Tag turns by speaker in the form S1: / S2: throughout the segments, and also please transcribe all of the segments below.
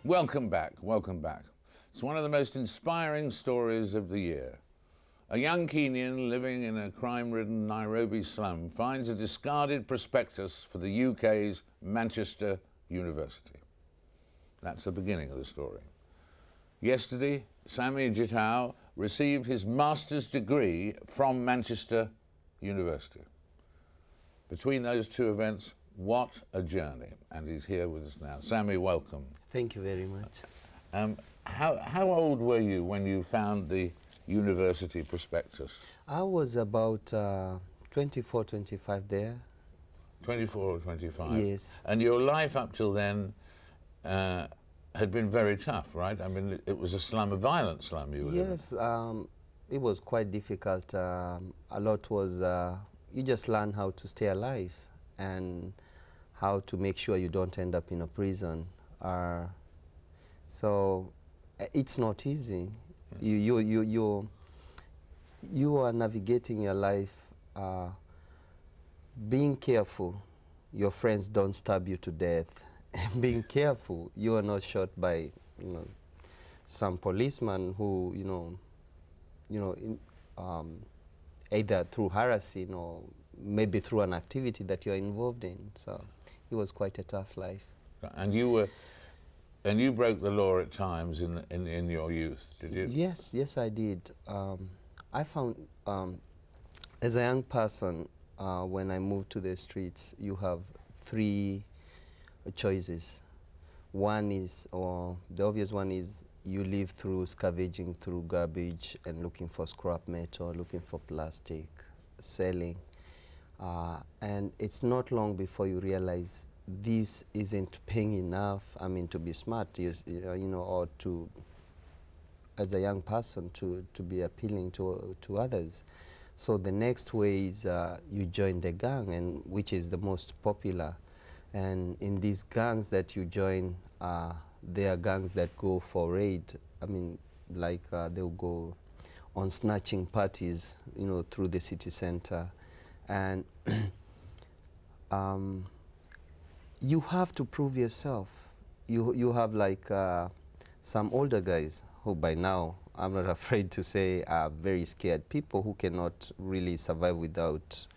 S1: Welcome back, welcome back. It's one of the most inspiring stories of the year. A young Kenyan living in a crime-ridden Nairobi slum finds a discarded prospectus for the UK's Manchester University. That's the beginning of the story. Yesterday, Sammy Gitau received his master's degree from Manchester University. Between those two events, what a journey. And he's here with us now. Sammy, welcome.
S2: Thank you very much.
S1: How old were you when you found the university prospectus?
S2: I was about 24, 25 there.
S1: 24 or 25?
S2: Yes.
S1: And your life up till then had been very tough, right? I mean, it was a slum, a violent slum you were in.
S2: Yes, it was quite difficult. A lot was, you just learn how to stay alive and how to make sure you don't end up in a prison. So it's not easy. You are navigating your life, being careful your friends don't stab you to death, and being careful you are not shot by some policeman who either through harassing or maybe through an activity that you're involved in. So it was quite a tough life.
S1: And you broke the law at times in your youth, did you?
S2: Yes, I did. I found, as a young person, when I moved to the streets, you have three choices. One is, or the obvious one is, you live through scavenging through garbage and looking for scrap metal, looking for plastic, selling. And it's not long before you realize this isn't paying enough, I mean, to be smart, or to, as a young person, to be appealing to others. So the next way is you join the gang, and which is the most popular. And in these gangs that you join, there are gangs that go for raid. I mean, like they'll go on snatching parties, through the city center. And you have to prove yourself. You have like some older guys who by now, I'm not afraid to say, are very scared people who cannot really survive without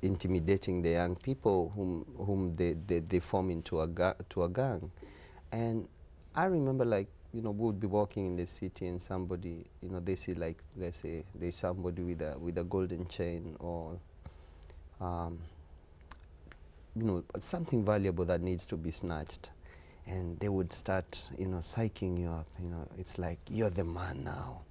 S2: intimidating the young people whom they form into a gang. And I remember, like, we would be walking in the city and somebody, they see, like, let's say there's somebody with a golden chain or something valuable that needs to be snatched, and they would start, psyching you up. It's like, you're the man now.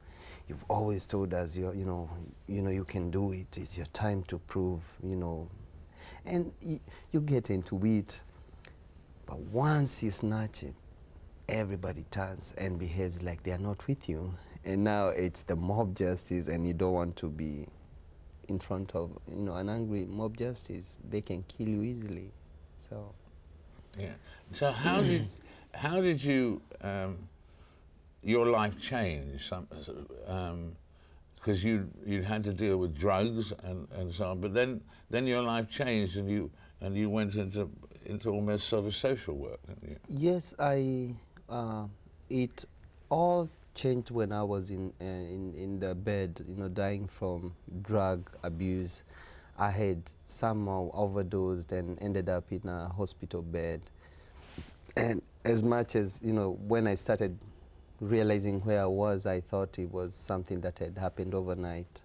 S2: You've always told us you can do it. It's your time to prove, and you get into it. But once you snatch it, everybody turns and behaves like they are not with you, and now it's the mob justice, and you don't want to be in front of an angry mob justice. They can kill you easily. So
S1: yeah. So how did you your life change? Because you'd had to deal with drugs and so on, but then your life changed, and you went into almost sort of social work, didn't you?
S2: yes, it all changed when I was in the bed, dying from drug abuse. I had somehow overdosed and ended up in a hospital bed. And as much as, when I started realizing where I was, I thought it was something that had happened overnight.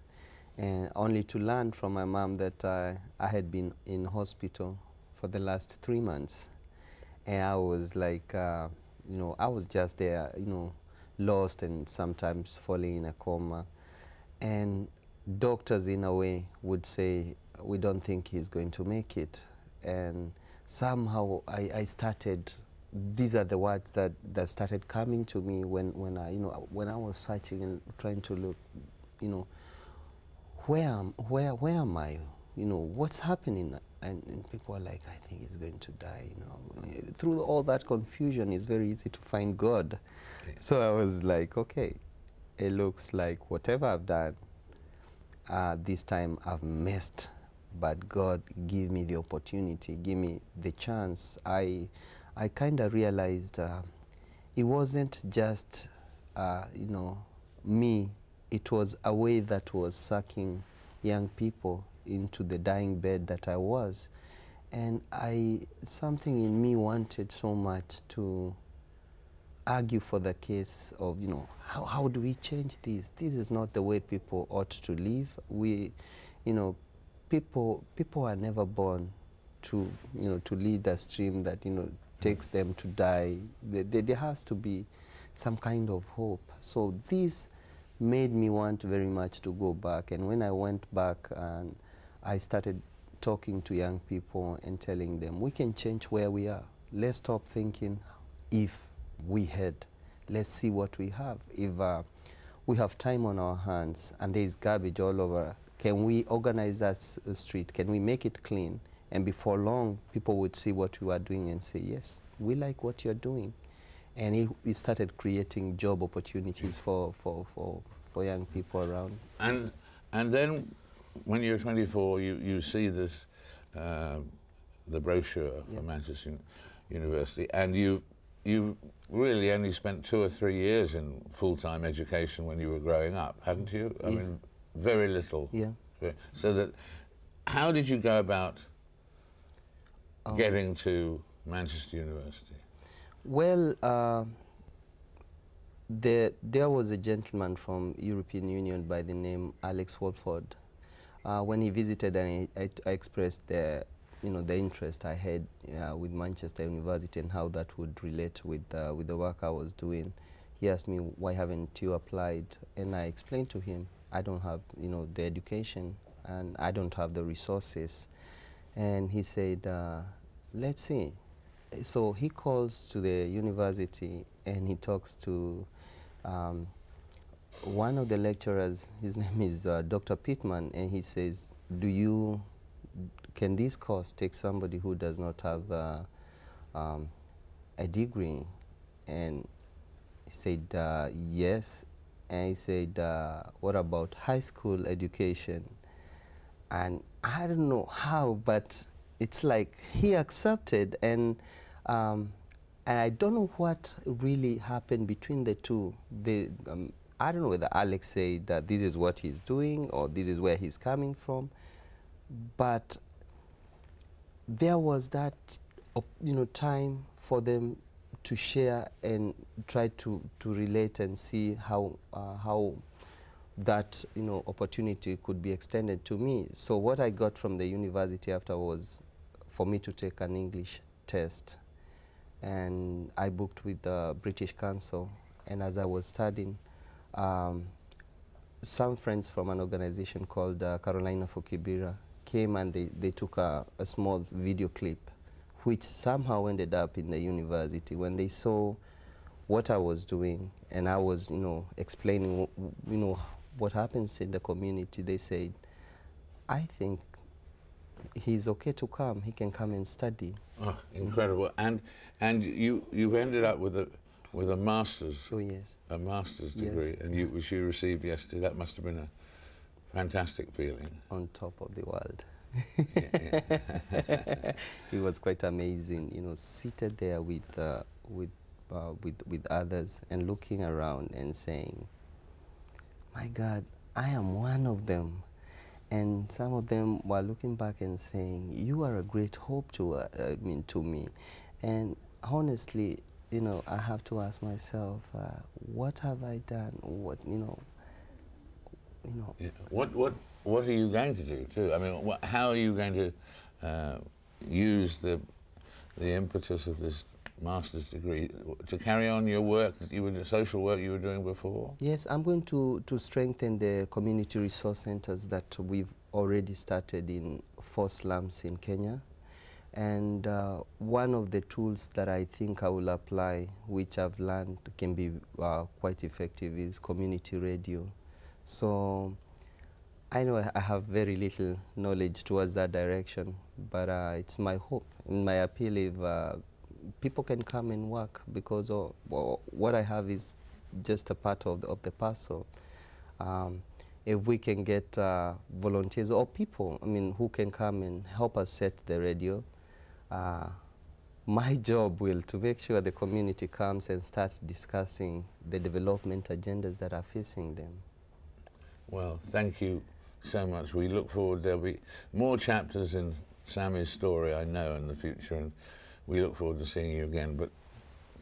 S2: And only to learn from my mom that I had been in hospital for the last 3 months. And I was like, I was just there, lost and sometimes falling in a coma. And doctors, in a way, would say, we don't think he's going to make it. And somehow I started, these are the words that started coming to me when I was searching and trying to look, where am I? What's happening? And people are like, I think he's going to die. Through all that confusion, it's very easy to find God. So I was like, okay, it looks like whatever I've done, this time I've missed, but God give me the opportunity, give me the chance. I kind of realized it wasn't just, you know, me. It was a way that was sucking young people into the dying bed that I was. And something in me wanted so much to argue for the case of, you know, how do we change this? This is not the way people ought to live. We, you know, people are never born to, you know, to lead a stream that, you know, takes them to die. There has to be some kind of hope. So this made me want very much to go back. And when I went back, and I started talking to young people and telling them, we can change where we are. Let's stop thinking if we had. Let's see what we have. If we have time on our hands and there is garbage all over, can we organize that street? Can we make it clean? And before long, people would see what we are doing and say, yes, we like what you're doing. And we started creating job opportunities for young people around.
S1: And then when you're 24, you see this, the brochure for Manchester University, and you really only spent 2 or 3 years in full-time education when you were growing up, hadn't you? I mean, very little.
S2: Yeah.
S1: So that, how did you go about getting to Manchester University?
S2: Well, there was a gentleman from European Union by the name Alex Walford. When he visited, and I expressed the interest I had with Manchester University and how that would relate with the work I was doing. He asked me, why haven't you applied? And I explained to him, I don't have, the education, and I don't have the resources. And he said, let's see. So he calls to the university and he talks to one of the lecturers. His name is Dr. Pittman, and he says, can this course take somebody who does not have a degree? And he said, yes. And he said, what about high school education? And I don't know how, but it's like he accepted, and I don't know what really happened between the two. I don't know whether Alex said that this is what he's doing or this is where he's coming from, but there was that time for them to share and try to relate and see how that opportunity could be extended to me. So what I got from the university after was for me to take an English test, and I booked with the British Council. And as I was studying, some friends from an organization called Carolina for Kibera came, and they took a small video clip which somehow ended up in the university. When they saw what I was doing and I was explaining what happens in the community, they said, I think he's okay to come. He can come and study.
S1: Oh, incredible! And you ended up with a master's.
S2: Oh yes.
S1: A master's degree, yes. And which you received yesterday. That must have been a fantastic feeling. On
S2: top of the world.
S1: Yeah.
S2: It was quite amazing. Seated there with others and looking around and saying, my God, I am one of them. And some of them were looking back and saying, you are a great hope to me. And honestly, I have to ask myself, what have I done?
S1: Yeah. What are you going to do too? I mean, how are you going to use the impetus of this master's degree to carry on your work, social work you were doing before?
S2: Yes, I'm going to strengthen the community resource centers that we've already started in 4 slums in Kenya. And one of the tools that I think I will apply, which I've learned can be quite effective, is community radio. So I know I have very little knowledge towards that direction, but it's my hope and my appeal if people can come and work, because what I have is just a part of the parcel. If we can get volunteers or people, who can come and help us set the radio, my job will to make sure the community comes and starts discussing the development agendas that are facing them.
S1: Well, thank you so much. We look forward, there'll be more chapters in Sammy's story, I know, in the future, and we look forward to seeing you again, but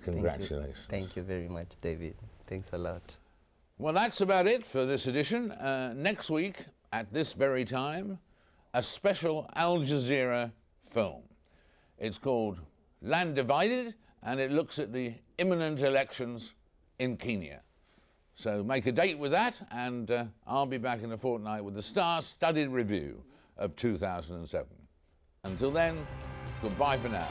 S1: congratulations.
S2: Thank you very much, David. Thanks a lot.
S1: Well, that's about it for this edition. Next week, at this very time, a special Al Jazeera film. It's called Land Divided, and it looks at the imminent elections in Kenya. So make a date with that, and I'll be back in a fortnight with the star-studded review of 2007. Until then, goodbye for now.